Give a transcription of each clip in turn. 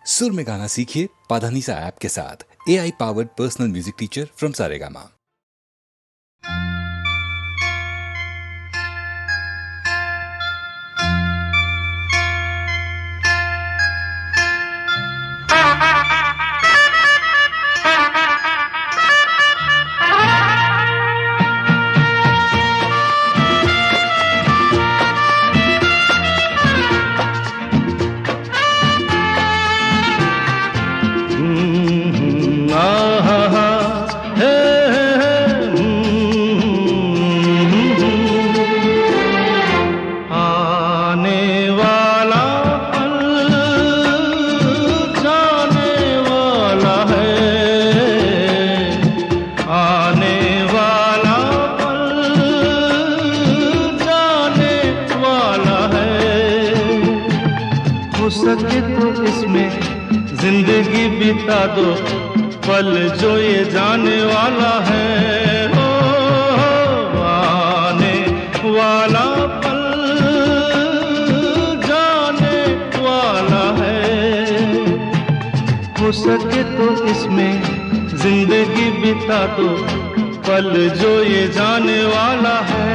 सुर में गाना सीखिए पाधानीसा ऐप के साथ। AI powered personal music teacher from Saregama. सके तो इसमें जिंदगी बिता दो, पल जो ये जाने वाला है। हो आने वाला पल जाने वाला है। हो सके तो इसमें जिंदगी बिता दो, पल जो ये जाने वाला है।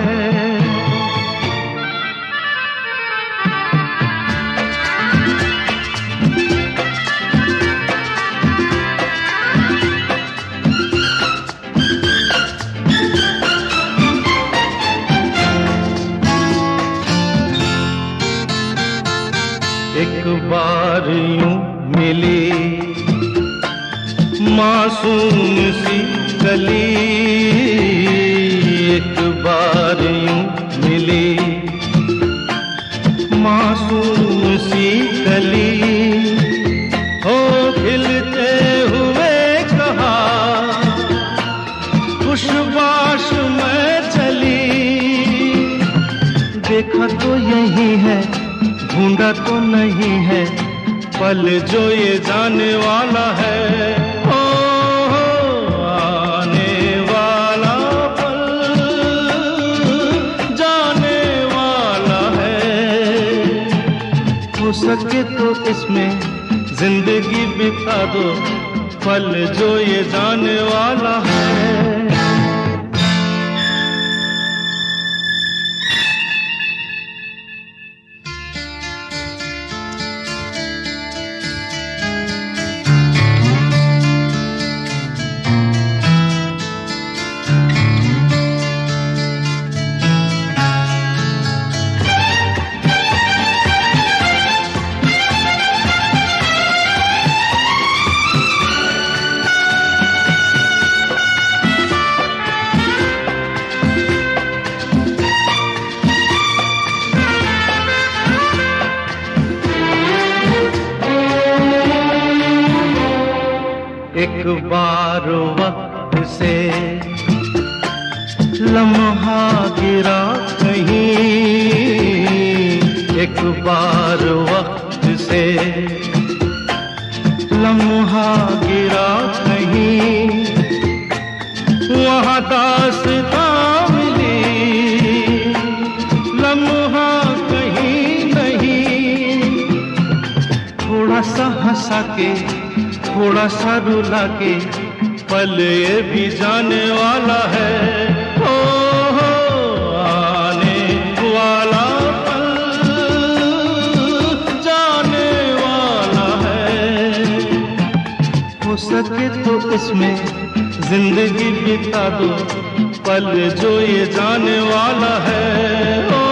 एक बार यूं मिली मासूम सी कली, एक बार यूं मिली मासूम सी कली। हो खिलते हुए कहा खुशबाश में चली, देखा तो यही है ढूंढा तो नहीं है, पल जो ये जाने वाला है। ओ आने वाला पल जाने वाला है। हो सके तो इसमें जिंदगी बिता दो, पल जो ये जाने वाला है। एक बार वक्त से लम्हा गिरा कहीं, एक बार वक्त से लम्हा गिरा कहीं, वहाँ दास्तां मिली लम्हा कहीं नहीं। थोड़ा सा हंसा के थोड़ा सा रुला के, पल ये भी जाने वाला है। हो आने वाला पल जाने वाला है। हो सके तो इसमें जिंदगी बिता दो, पल जो ये जाने वाला है। हो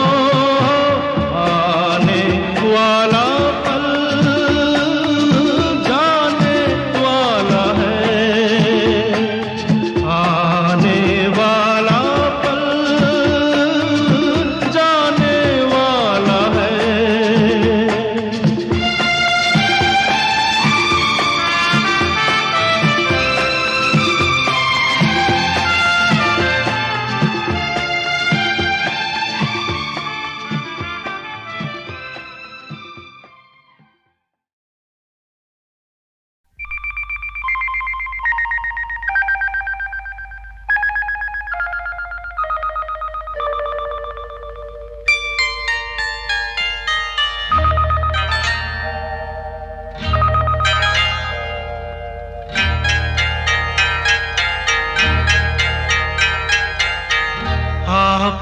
आने वाला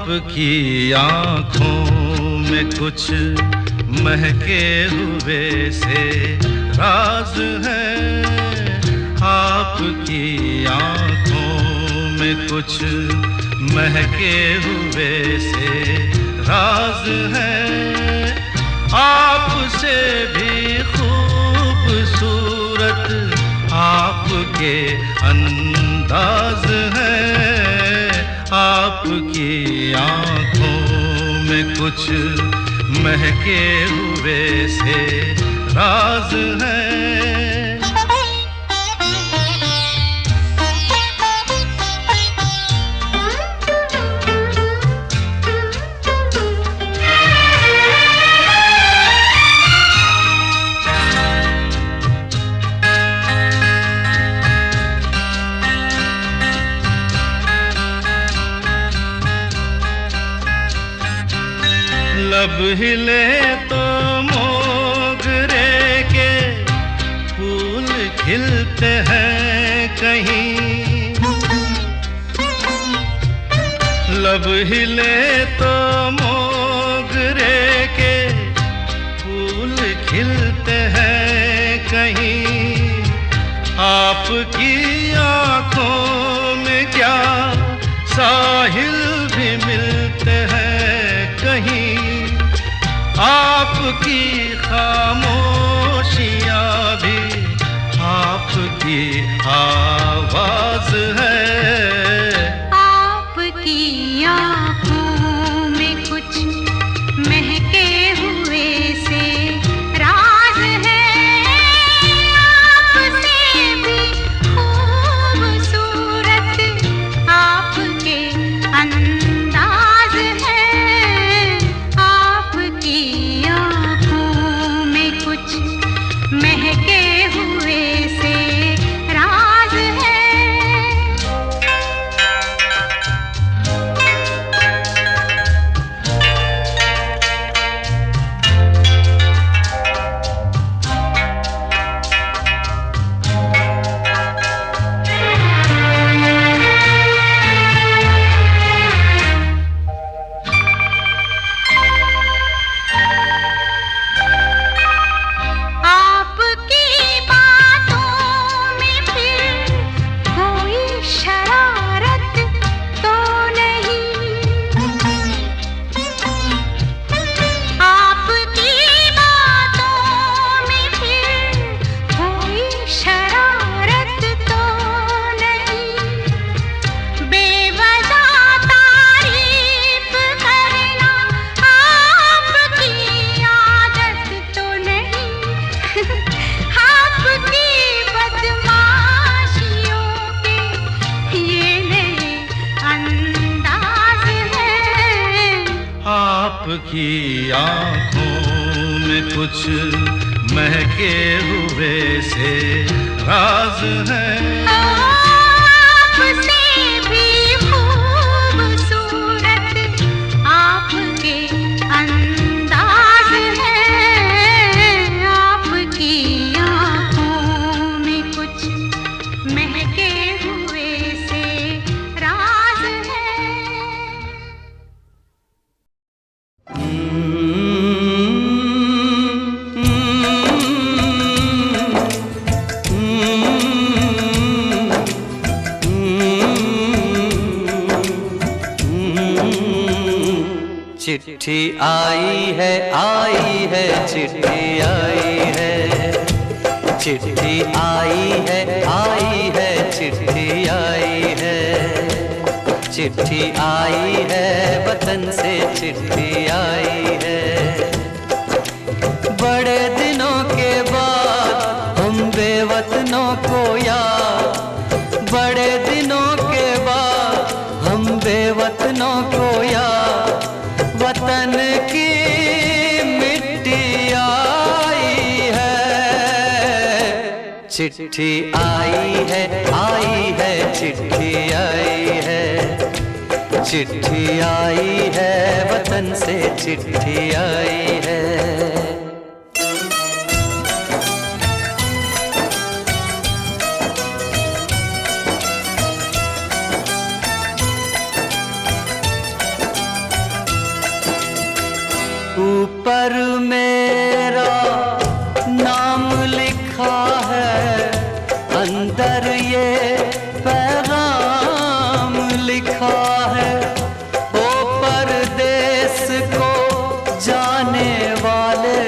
आपकी आँखों में कुछ महके हुए से राज है, आपकी आँखों में कुछ महके हुए से राज है, आपसे भी खूबसूरत आपके अंदाज है, आपकी आँखों में कुछ महके हुए से राज है। लब हिले तो मोगरे के फूल खिलते हैं कहीं, लब हिले तो मोगरे के फूल खिलते हैं कहीं, आपकी आँखों में क्या साहिल भी मिलते हैं कहीं, आपकी खामोशियाँ भी आपकी आवाज है, आपकी आँखों में कुछ महके हुए से राज है, आपसे भी खूबसूरत आपके अंदाज है, आपकी आँखों में कुछ महके हुए से राज है। आपकी बातों में फिर कोई शरारत तो नहीं, आपकी बातों में फिर कोई शरारत तो नहीं, बेवजह तारीफ करना आपकी आदत तो नहीं, आपकी बदमाशियों के ये नए अंदाज है, आपकी आँखों में कुछ महके हुए से राज है, आपसे भी खूबसूरत आपके अंदाज है, आपकी आँखों में कुछ महके हुए से राज है। चिट्ठी आई है चिट्ठी आई है, चिट्ठी आई है चिट्ठी आई है, चिट्ठी आई है वतन से चिट्ठी आई है, बड़े दिनों के बाद हम बेवतनों को याद, बड़े दिनों के बाद हम बेवतनों को याद, वतन की मिट्टी आई है, चिट्ठी आई है चिट्ठी आई है, चिट्ठी आई है वतन से चिट्ठी आई है। लिखा है, अंदर ये पैगाम लिखा है। ओ परदेस को जाने वाले,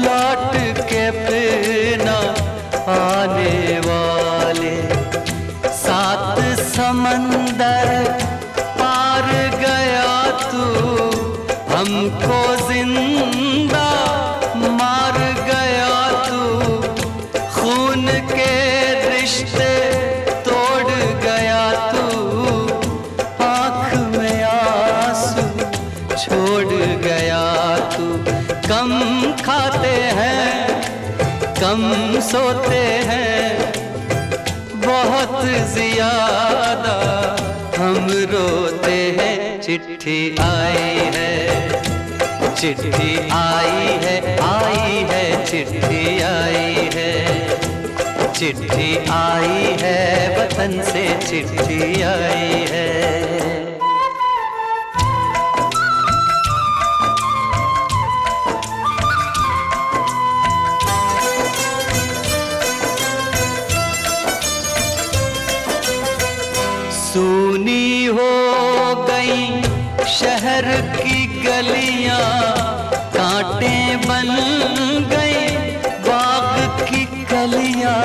लौट के फिर न आने वाले। सात समंदर पार गया तू, हमको जिंदा मार गया तू। खून के रिश्ते तोड़ गया तू, आँख में आंसू छोड़ गया तू। कम खाते हैं, कम सोते हैं, बहुत ज्यादा हम रोते हैं। चिट्ठी आई है, चिट्ठी आई है, आई है, चिट्ठी आई है। चिट्ठी आई है, वतन से चिट्ठी आई है। सूनी हो गई शहर की गलियां, कांटे बन गई बाग की कलियां।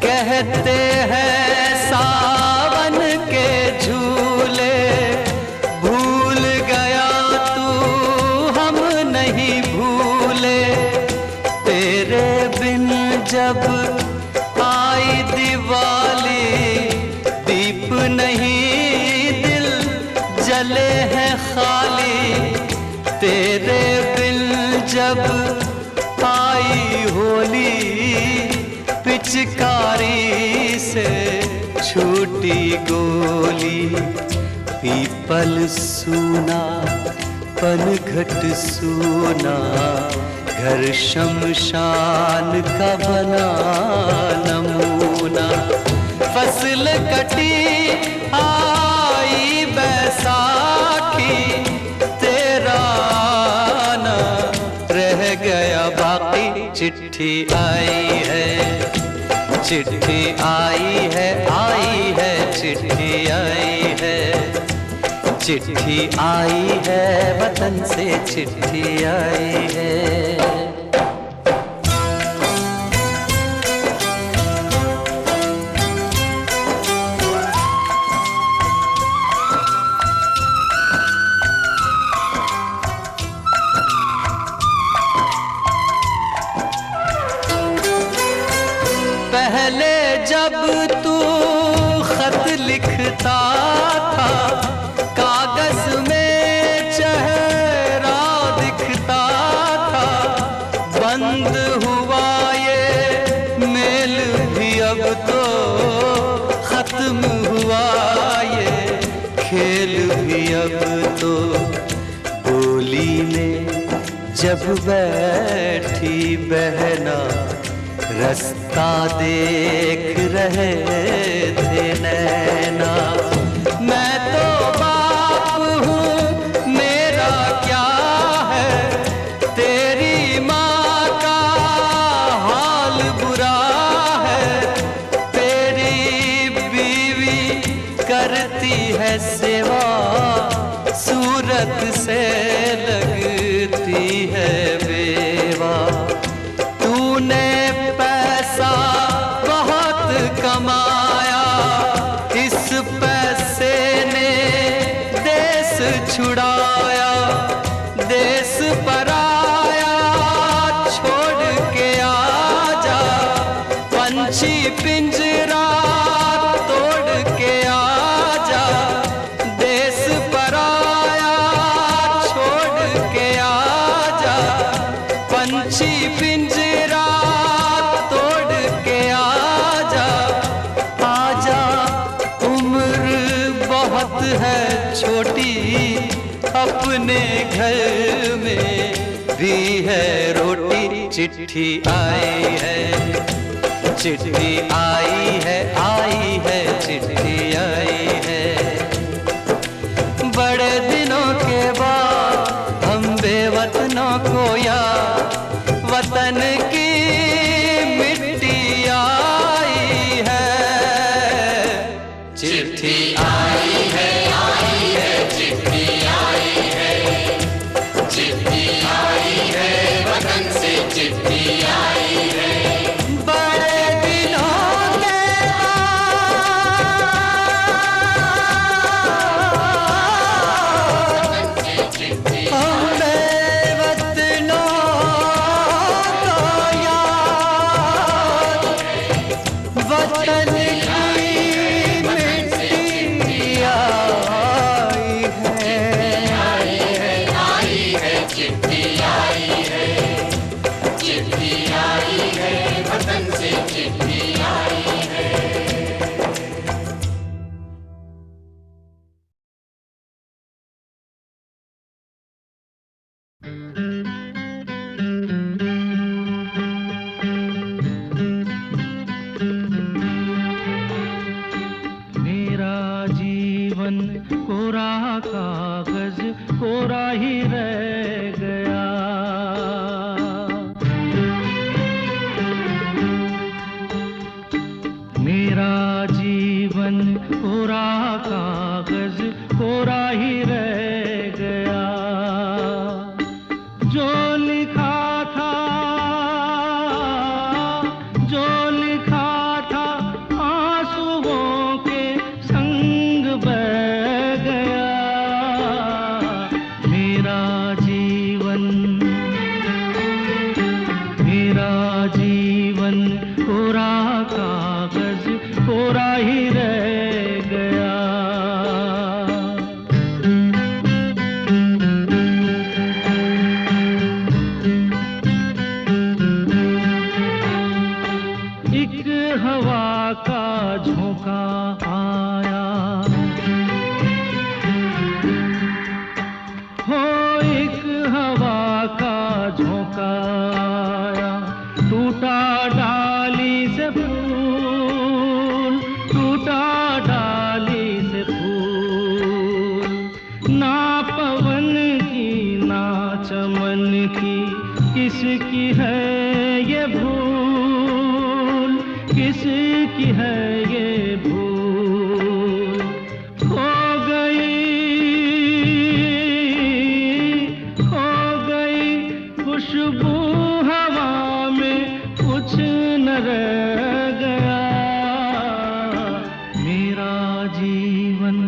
कहते हैं सावन के झूले, भूल गया तू हम नहीं भूले। तेरे बिन जब आई दिवाली, दीप नहीं दिल जले हैं खाली। तेरे बिन जब आई होली, पिचकारी से छूटी गोली। पीपल सूना पनघट सूना, घर शमशान का बना नमूना। फसल कटी आई बैसाखी, तेरा आना रह गया बाकी। चिट्ठी आई है, चिट्ठी आई है, आई है, चिट्ठी आई है। चिट्ठी आई है, वतन से चिट्ठी आई है। पहले जब तू खत लिखता था, कागज में चेहरा दिखता था। बंद हुआ ये मेल भी अब तो, खत्म हुआ ये खेल भी अब तो। बोली में जब बैठी बहना, रास्ता देख रहे थे नैना। मैं तो बाप हूँ, मेरा क्या है, तेरी माँ का हाल बुरा है। तेरी बीवी करती है सेवा, सूरत से लगती है बेवा। तूने पैसा बहुत कमाया, इस पैसे ने देश छुड़ाया। देश पराया छोड़ के आजा, पंछी पिंजरा तोड़ के आजा। देश पराया छोड़ के आजा, पंछी पिंजरा तोड़ के आजा। आजा उम्र बहुत है छोटी, अपने घर में भी है रोटी। चिट्ठी आई है, चिट्ठी आई है, आई है, चिट्ठी आई है। बड़े दिनों के बाद हम बेवतनों को याद, वतन की जीवन कोरा कागज कोरा ही रह गया। एक हवा का झोंका आया, हो एक हवा का झोंका आया, टूटा डाली से फूल, टूटा डाली से फूल, ना पवन की ना चमन की, किसकी है ये भूल, किसकी है ये भूल। खो गई खुशबू हवा में, कुछ न रह गया। मेरा जीवन,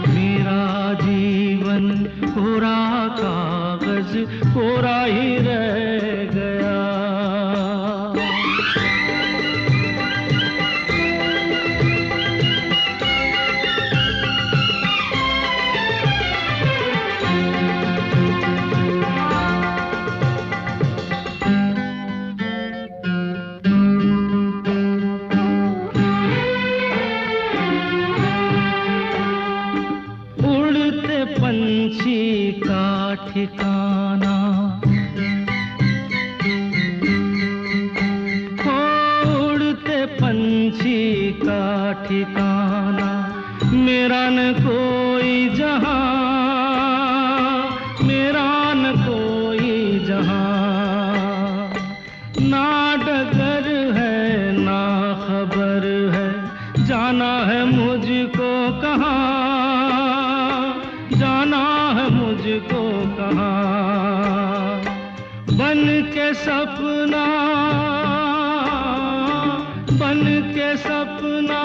मेरा जीवन कोरा कागज कोरा ही रह गया। उड़ते पंछी का ठिकाना, उड़ते पंछी का ठिकाना, मेरा न कोई जहां, मेरा न कोई जहां, ना डगर है ना खबर है, जाना है मुझको कहाँ, जाना है मुझको कहाँ। बन के सपना, बन के सपना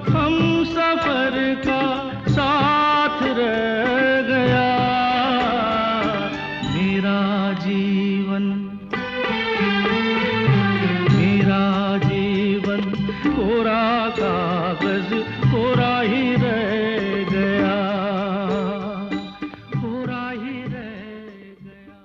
हम सफर का साथ रह गया। मेरा जीवन, मेरा जीवन कोरा कागज कोरा ही रह गया, कोरा ही रह गया।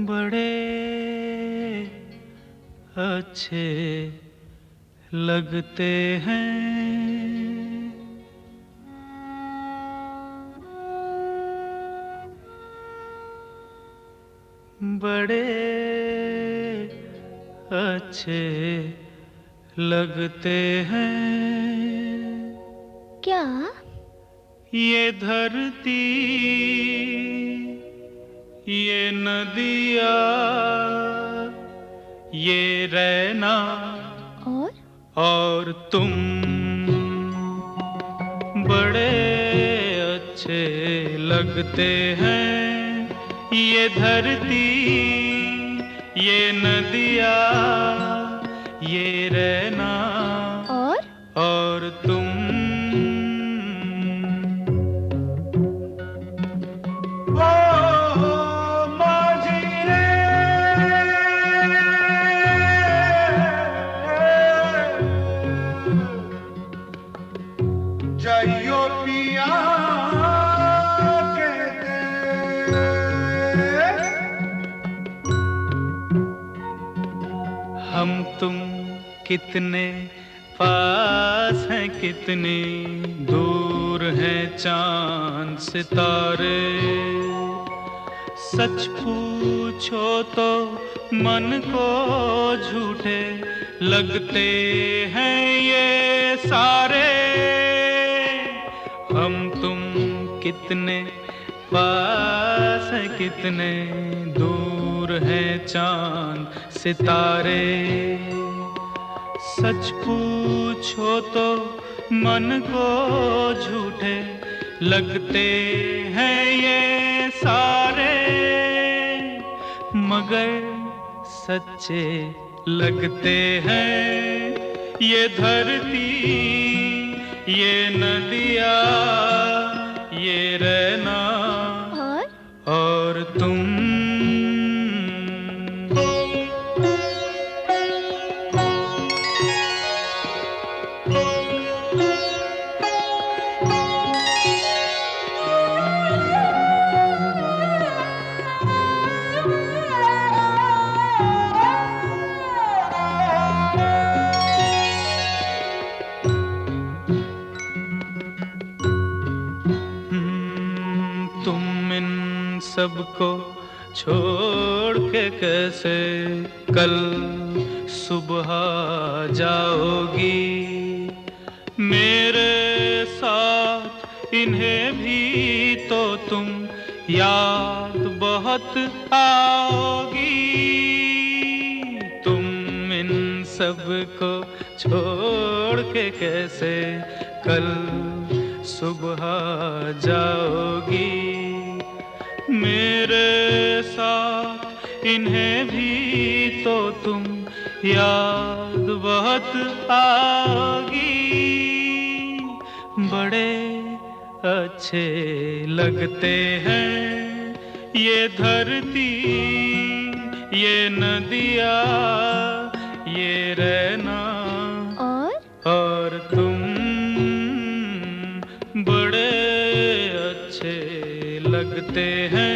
बड़े अच्छे लगते हैं, बड़े अच्छे लगते हैं। क्या? ये धरती, ये नदिया, ये रहना और तुम बड़े अच्छे लगते हैं। ये धरती, ये नदिया, ये रहना और तुम। जाइयो पिया कितने पास हैं कितने दूर हैं चांद सितारे। सच पूछो तो मन को झूठे लगते हैं ये सारे। हम तुम कितने पास हैं कितने दूर हैं चांद सितारे। सच पूछो तो मन को झूठे लगते हैं ये सारे। मगर सच्चे लगते हैं ये धरती ये नदियाँ ये रहना और तुम। सबको छोड़ के कैसे कल सुबह जाओगी। मेरे साथ इन्हें भी तो तुम याद बहुत आओगी। तुम इन सबको छोड़ के कैसे कल सुबह जाओगी। मेरे साथ इन्हें भी तो तुम याद बहुत आओगी। बड़े अच्छे लगते हैं ये धरती ये नदियाँ ये रहना और तुम। बड़े अच्छे लगते हैं।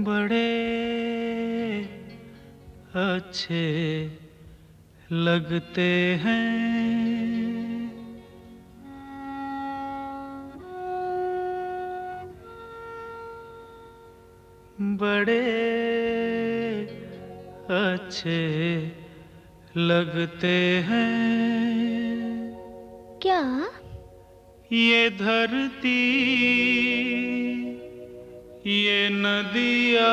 बड़े अच्छे लगते हैं। बड़े अच्छे लगते हैं। क्या? ये धरती ये नदियाँ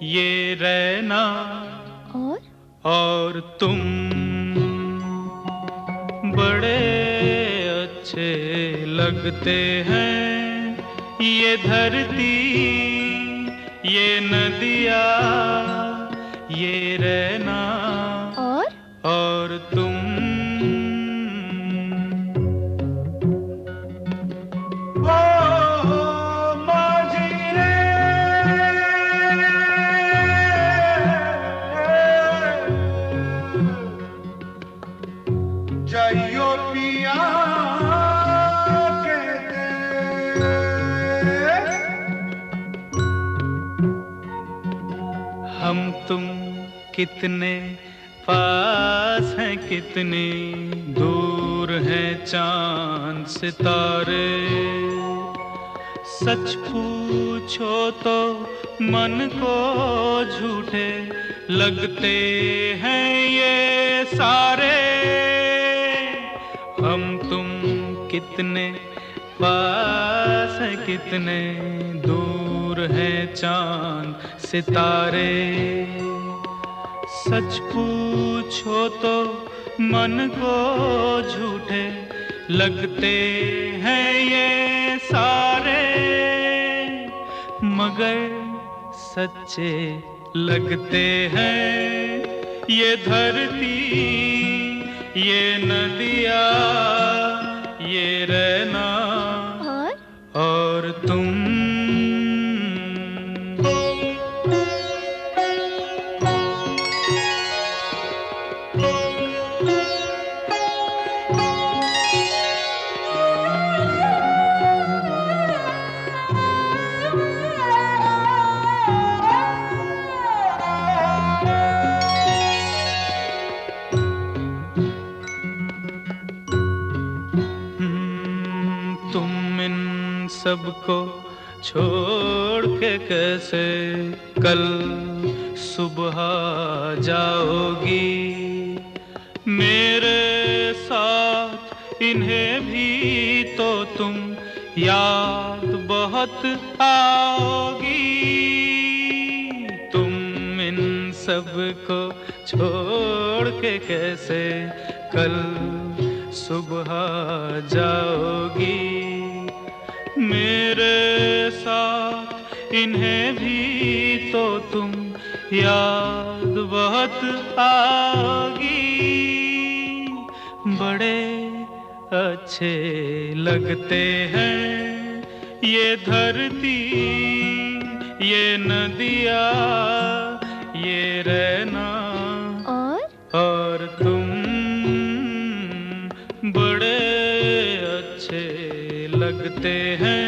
ये रहना और तुम। बड़े अच्छे लगते हैं ये धरती ये नदियाँ ये रहना और तुम। तुम कितने पास हैं, कितने दूर हैं चांद सितारे। सच पूछो तो मन को झूठे लगते हैं ये सारे। हम तुम कितने पास हैं, कितने दूर हैं चांद सितारे। सच पूछो तो मन को झूठे लगते हैं ये सारे, मगर सच्चे लगते हैं ये धरती, ये नदियाँ, ये रहना और तुम। सबको छोड़ के कैसे कल सुबह जाओगी। मेरे साथ इन्हें भी तो तुम याद बहुत आओगी। तुम इन सबको छोड़ के कैसे कल सुबह जाओगी। मेरे साथ इन्हें भी तो तुम याद बहुत आओगी। बड़े अच्छे लगते हैं ये धरती, ये नदियाँ, ये रहना और तुम। बड़े अच्छे लगते हैं।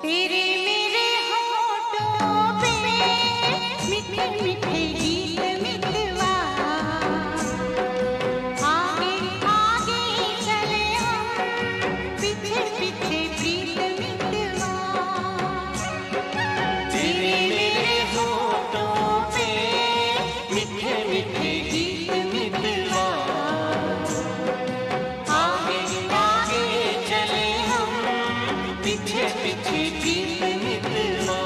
तेरे मेरे होठों पे मीठे मीठे गीत मितवा, आगे आगे चले हम पीछे पीछे प्रीत मितवा। तेरे मेरे होठों पे मीठे मीठे गीत मितवा, आगे आगे चले हम पीछे पीछे प्रीत मितवा।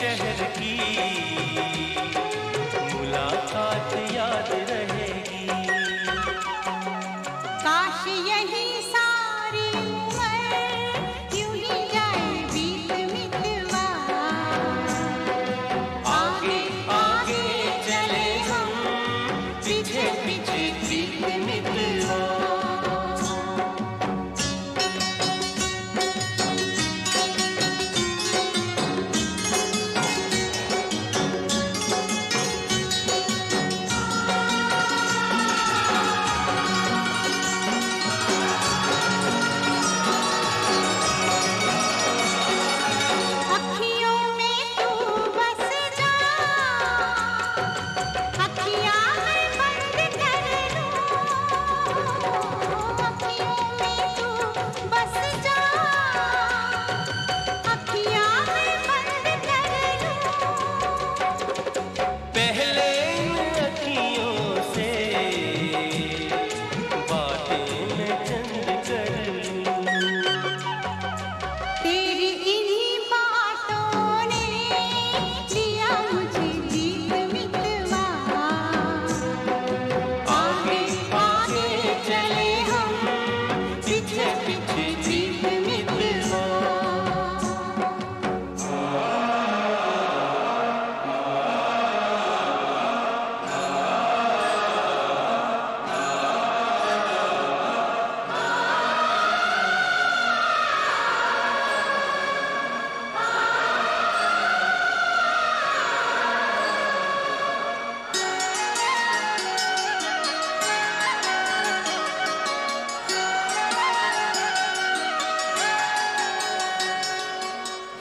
शहर की मुलाकात याद रहेगी। काश यही सारी उम्र यूं ही जाए बीत मितवा। आगे आगे चले हम, पीछे पीछे बीत मितवा। अखियों में तू बस जा, अखियाँ मैं बंद कर लूं। अखियों में तू बस जा, अखियाँ मैं बंद कर लूं। पहले इन अखियों से बातें मैं चंद कर लूं। तेरी इन्हीं बातों ने लिया मुझे जीत मितवा। आगे आगे चले हम, पीछे पीछे जीत मितवा।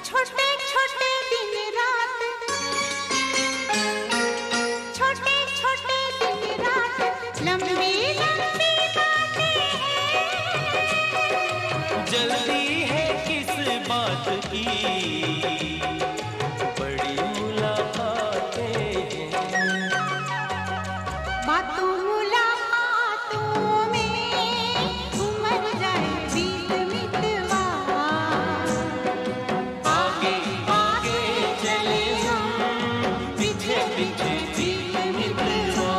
छोटे छोटे दिन रात, छोटे छोटे दिन रात, लंबी लंबी बातें हैं। जल्दी है किस बात की, बड़ी मुलाकातें हैं। बातों मुलाकातों में उमर जाए बीत मितवा। आगे आगे चले हम, पीछे पीछे जीत मितवा।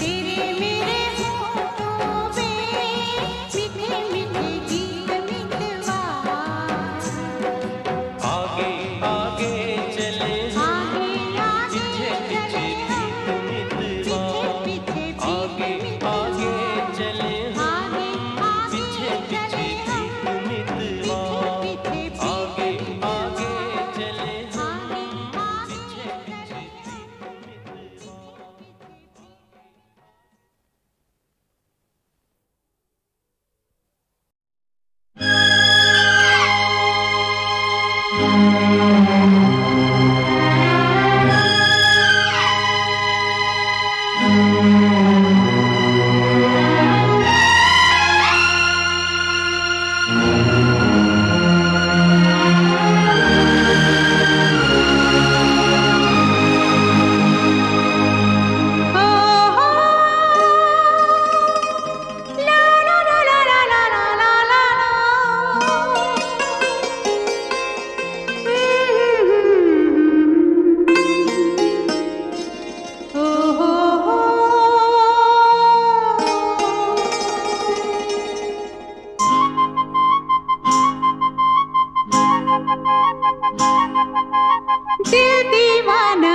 तेरे मेरे होठों पे मीठे मीठे गीत मितवा। आगे आगे चले हम, आगे आगे पीछे पीछे चले बीत हम, मितवा। पीछे पीछे आगे आगे चले हम, आगे पीछे आगे पीछे चले हम, बीत मितवा। पीछे पीछे आगे आगे चले हम, आगे आगे पीछे पीछे चले बीत मितवा। दिल दीवाना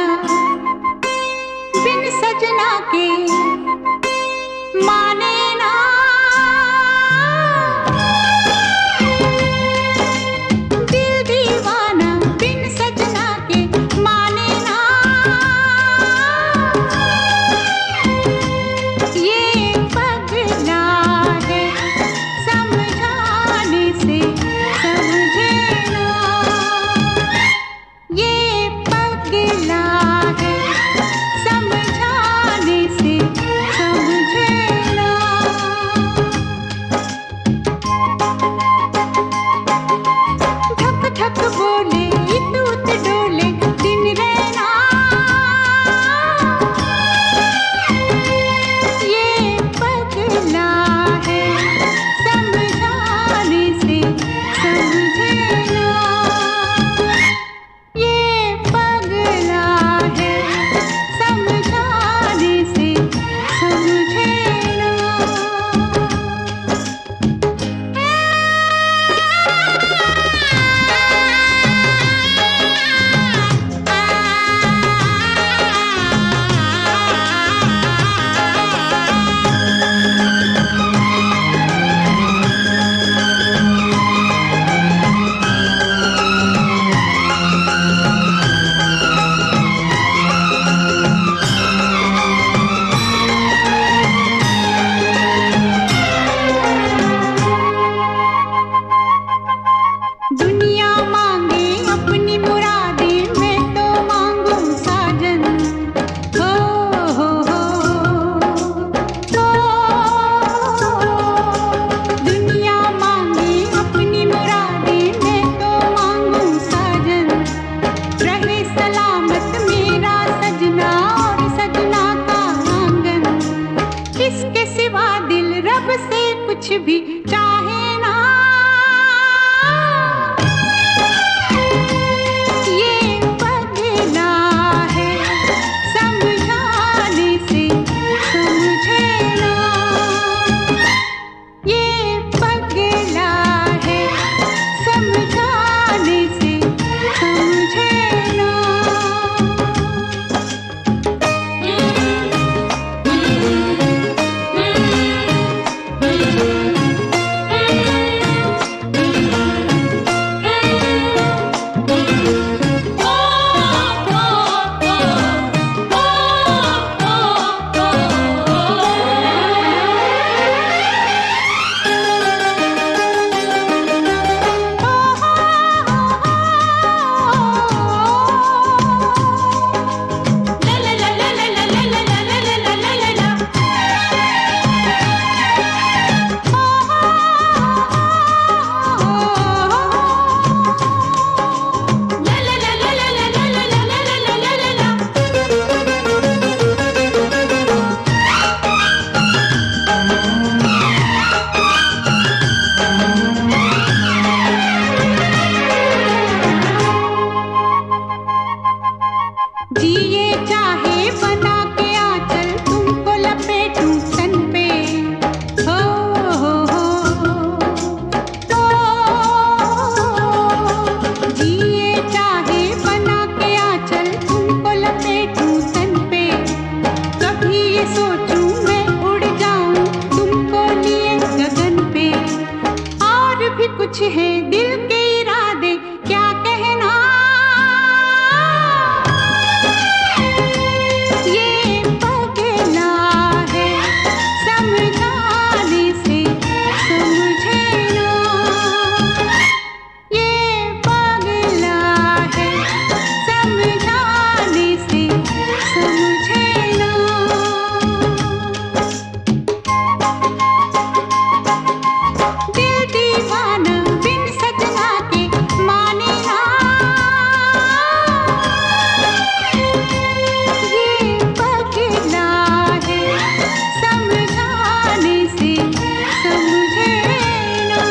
बिन सजना के माने ना। दिल दीवाना बिन सजना के माने ना। ये पगला है समझाने से समझे ना। ये पगला है समझाने से समझे ना। दुनिया मांगे अपनी मुरादें, मैं तो मांगू साजन। हो दुनिया मांगे अपनी मुरादें, मैं तो मांगू साजन। रहे सलामत मेरा सजना और सजना का आंगन। इसके सिवा दिल रब से कुछ भी चाहे ना। ये पगला है समझाने से समझे ना। ये पगला है समझाने से समझे ना। जिए चाहे बना के आंचल, तुमको लपेटूं तन पे। हो जिए चाहे बना के आंचल, तुमको लपेटूं तन पे। कभी ये सोचूं मैं उड़ जाऊं तुमको लिए गगन पे। और भी कुछ है दिल के इरादे, क्या कहना। ये पगला है समझाने से समझे ना। ये पगला है समझाने से समझे ना। दिल दीवाना बिन सजना के माने ना। ये पगला है समझाने से समझे ना।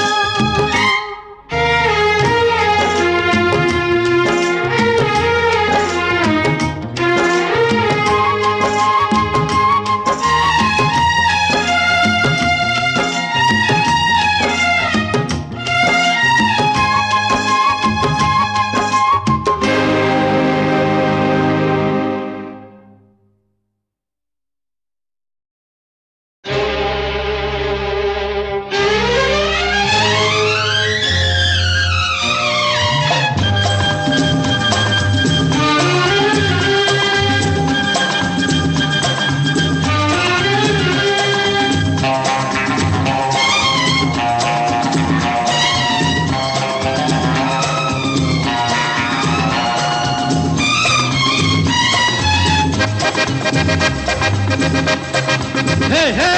हे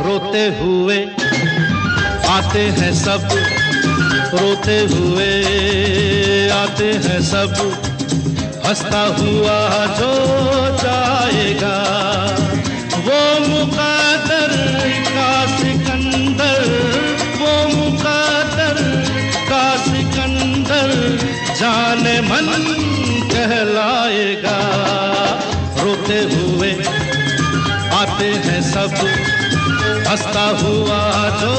रोते हुए आते हैं सब, रोते हुए आते हैं सब। हंसता हुआ जो जाएगा वो मुक़द्दर का सिकंदर, वो मुक़द्दर का सिकंदर जाने मन कहलाएगा। रोते हुए आते हैं सब, हंसता हुआ जो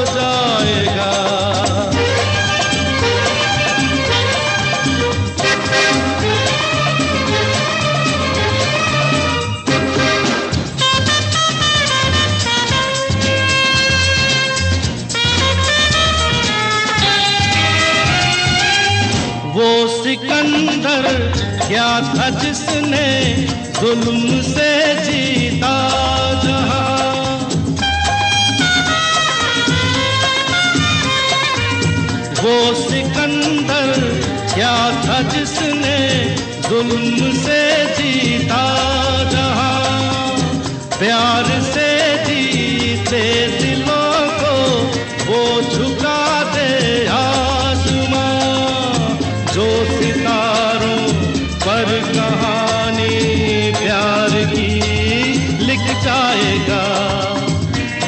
जाएगा। वो सिकंदर क्या था जिसने जुल्म से जीता जहां। वो सिकंदर क्या था जिसने जुल्म से जीता जहां, प्यार से जीते दिलों को वो झुका दे आसमां, जो सितारों पर कहानी प्यार की लिख जाएगा,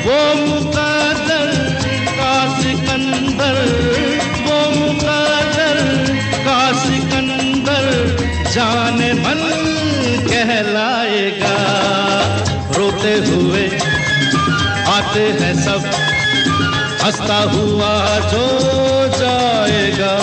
वो मुकद्दर का सिकंदर, वो मुकद्दर का सिकंदर जाने मन कहलाएगा। रोते हुए आते हैं सब, हंसता हुआ जो जाएगा।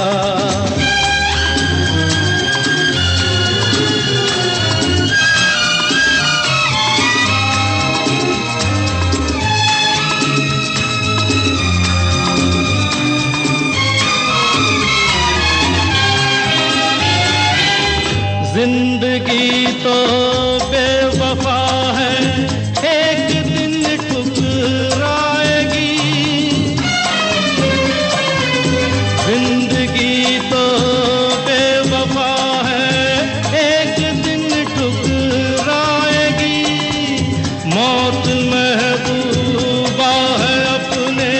जिंदगी तो बेवफा है, एक दिन ठुकराएगी। जिंदगी तो बेवफा है, एक दिन ठुकराएगी। मौत महबूबा है, अपने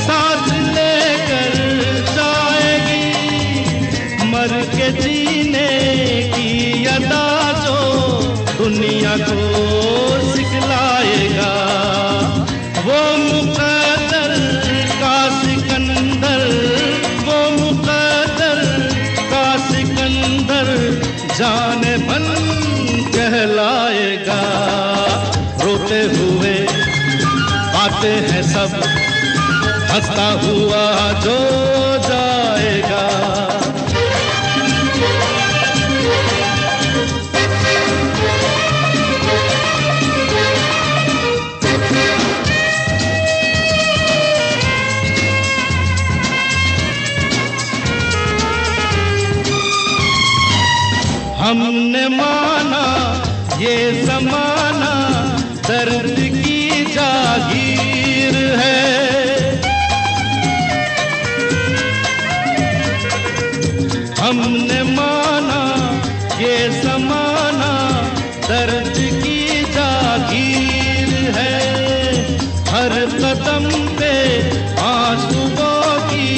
साथ लेकर जाएगी। मर के जीने अदा जो दुनिया को सिखलाएगा, वो मुकद्दर का सिकंदर, वो मुकद्दर का सिकंदर जाने मन कहलाएगा। रोते हुए आते हैं सब, हंसता हुआ जो जाएगा। हमने माना ये जमाना दर्द की जागीर है, हमने माना ये जमाना दर्द की जागीर है। हर कदम पे आंसुओं की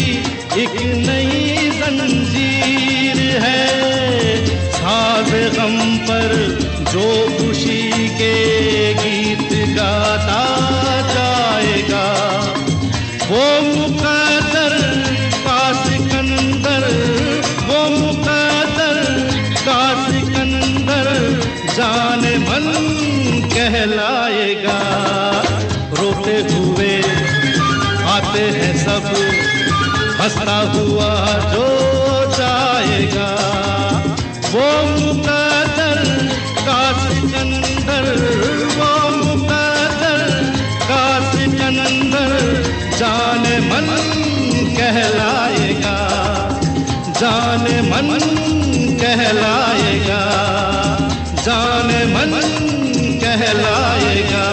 एक नई जंजीर है। साज़ गम पर जो खुशी के गीत गाता जाएगा, वो मुकद्दर का सिकंदर, वो मुकद्दर का सिकंदर जाने मन कहलाएगा। रोते हुए आते हैं सब, हंसता हुआ जो जाएगा, वो मुकद्दर का सिकंदर, वो मुकद्दर का सिकंदर जाने मन कहलाएगा, जाने मन कहलाएगा, जाने मन कहलाएगा।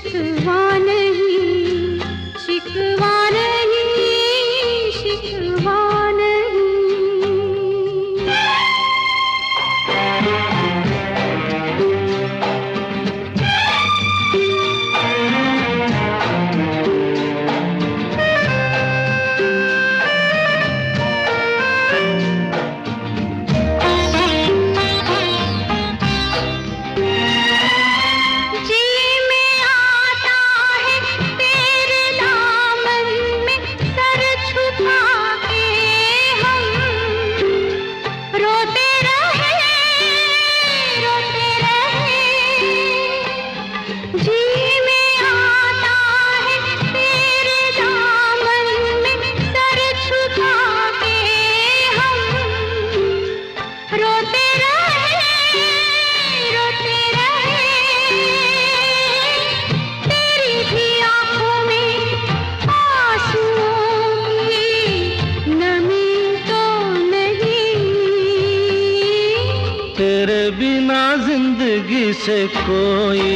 शिकवा नहीं, शिकवा नहीं, शिकवा नहीं। जी में आता है तेरे दामन में सर छुपा के हम रोते रहे, रोते रहे। जी में आता है तेरे दामन में सर छुपा के हम रोते रहे, रोते रहे। तेरी भी आँखों में आंसुओं की नमी तो नहीं। तेरे बिना जिंदगी से कोई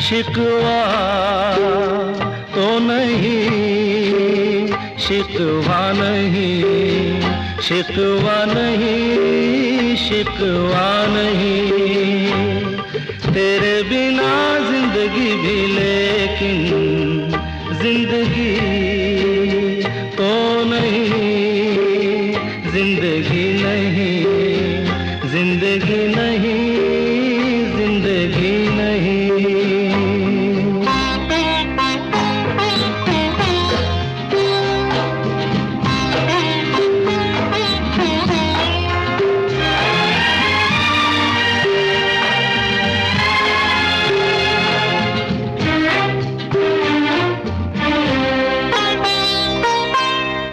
शिकवा तो नहीं, शिकवा नहीं, शिकवा नहीं, शिकवा नहीं। तेरे बिना जिंदगी भी लेकिन जिंदगी तो नहीं, जिंदगी नहीं, जिंदगी नहीं, जिंदगी नहीं।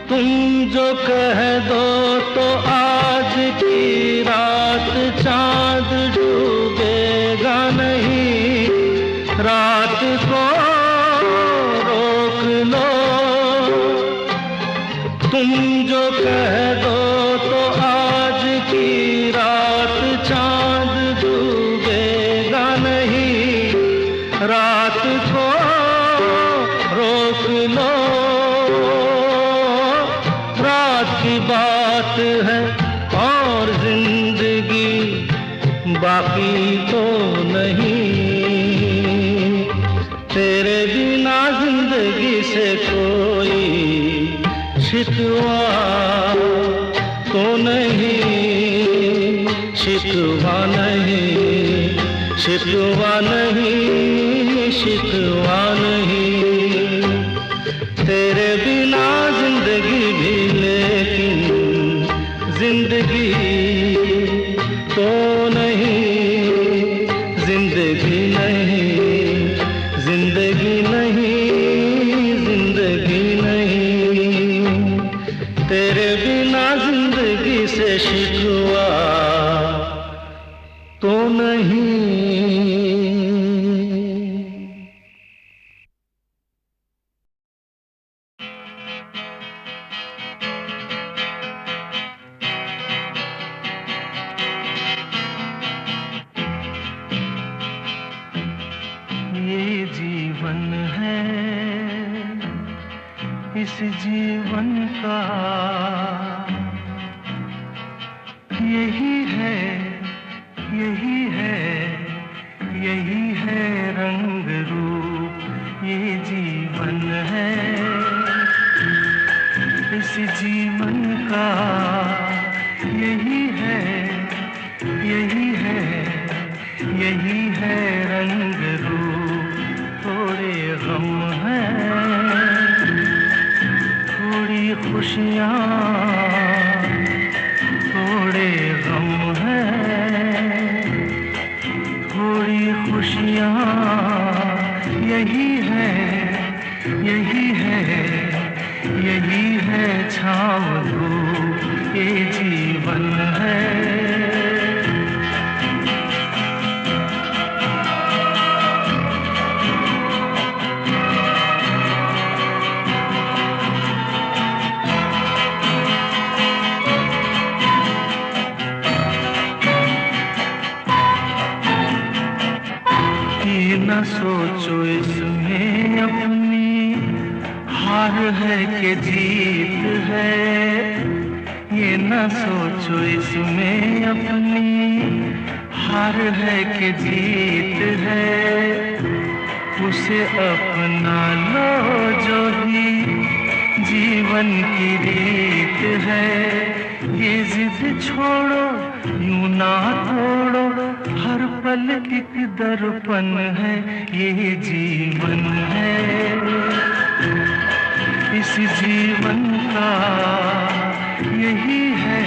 तुम जो कह दो तो आज की रात चांद डूबेगा नहीं, रात को रोक लो। तुम जो कह दो तो आज की रात चांद डूबेगा नहीं, रात को रोक लो। रात की बात है और जिंदगी बाकी तो नहीं। तेरे बिना जिंदगी से कोई शिकवा तो नहीं, शिकवा नहीं, शिकवा नहीं, शिकवा नहीं। तेरे बिना जिंदगी भी लेकिन जिंदगी तो नहीं, जिंदगी नहीं, जिंदगी नहीं, जिंदगी नहीं। तेरे बिना जिंदगी से शिकवा तो नहीं। ये जीवन है, इस जीवन का यही है, यही है, यही है रंग रूप। ये जीवन है, इस जीवन का यही है, यही है, यही है रंग रूप। थोड़े गम हैं, थोड़ी खुशियाँ, थोड़े गम हैं, थोड़ी खुशियाँ। यही है, यही है, यही है छाँव धूप। ये जीवन है। ये न सोचो इसमें अपनी हार है कि जीत है, ये न सोचो इसमें अपनी हार है कि जीत है। उसे अपना लो जो ही जीवन की रीत है। ये जिद छोड़ो यूं ना तोड़ो, हर पल एक दर्पण है, ये जीवन है। इस जीवन का यही है,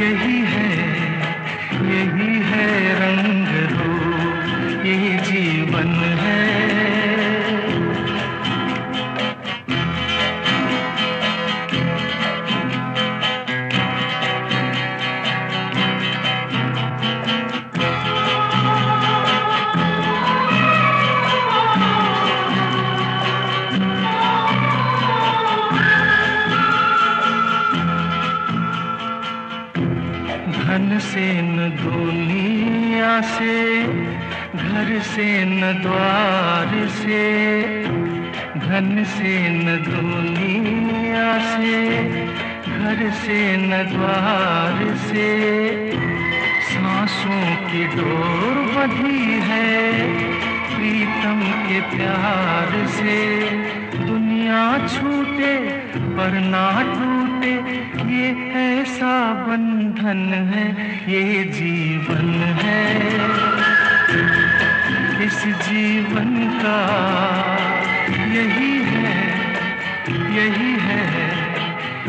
यही है, यही है रंग रूप, ये जीवन है। धन से न दुनिया से, घर से न द्वार से, धन से न दुनिया से, घर से न द्वार से। सांसों की डोर बंधी है प्रीतम के प्यार से। दुनिया छूटे पर ना टूटे, ये ऐसा बंधन है, ये जीवन है। इस जीवन का यही है, यही है,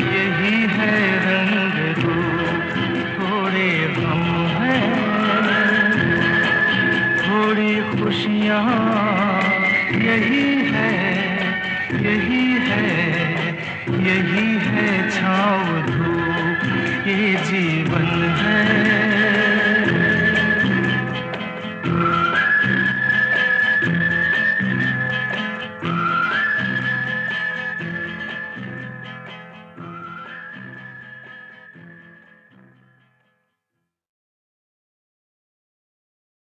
यही है रंग रूप। थोड़े गम हैं, थोड़ी खुशियाँ, यही है, यही है, यही है छाँव धूप, ये जीवन है।